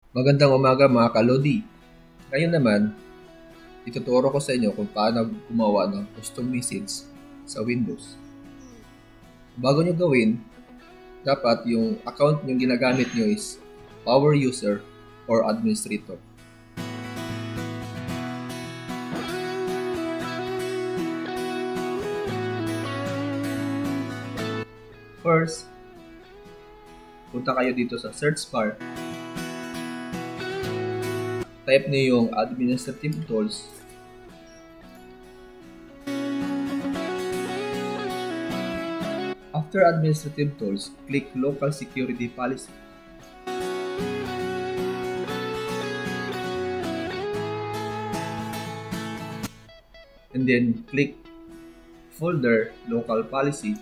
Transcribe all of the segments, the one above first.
Magandang umaga mga kalodi. Ngayon naman, ituturo ko sa inyo kung paano gumawa ng custom message sa Windows. Bago nyo gawin, dapat yung account nyo ginagamit nyo is power user or administrator. First, punta kayo dito sa search bar. Type niyo yung administrative tools. After administrative tools, click local security policy. And then click folder local policy.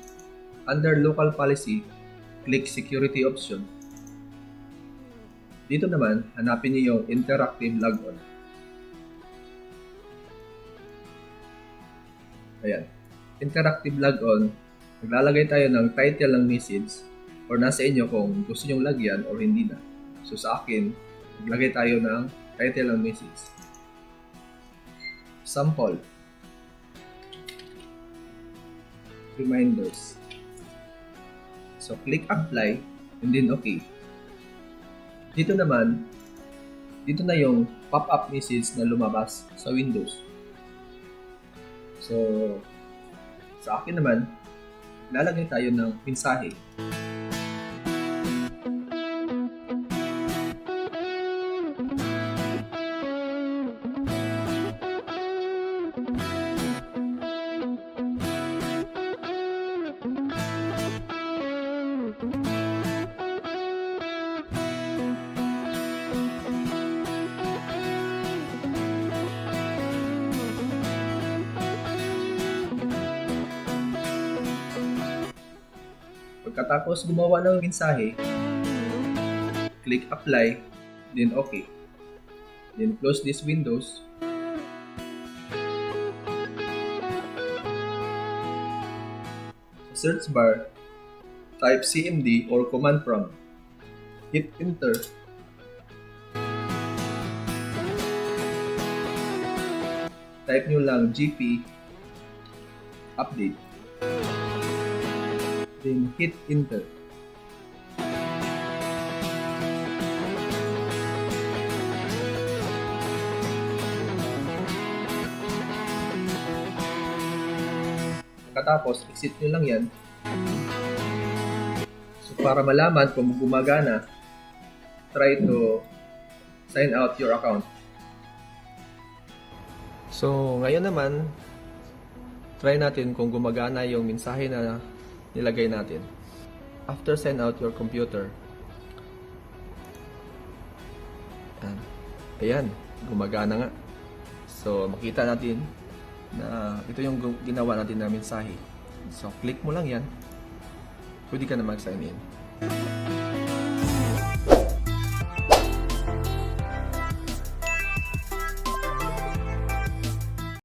Under local policy, click security option. Dito naman, hanapin niyo yung interactive logon. Ayan. Interactive logon, maglalagay tayo ng title ng message or nasa inyo kung gusto nyong lagyan or hindi na. So sa akin, maglagay tayo ng title ng message. Sample. Reminders. So click apply and then okay. Dito naman, dito na yung pop-up message na lumabas sa Windows. So, sa akin naman, lalagay tayo ng mensahe. Pagkatapos gumawa ng mensahe, click apply, then okay. Then close this windows. Sa search bar, type CMD or command prompt. Hit enter. Type nyo lang GP update. Then hit enter. Pagkatapos, exit nyo lang yan. So para malaman kung gumagana, try to sign out your account. So ngayon naman, try natin kung gumagana yung mensahe na nilagay natin. After sign out your computer, ayan, gumagana nga. So makita natin na ito yung ginawa natin na mensahe. So click mo lang yan, pwede ka na mag-sign in.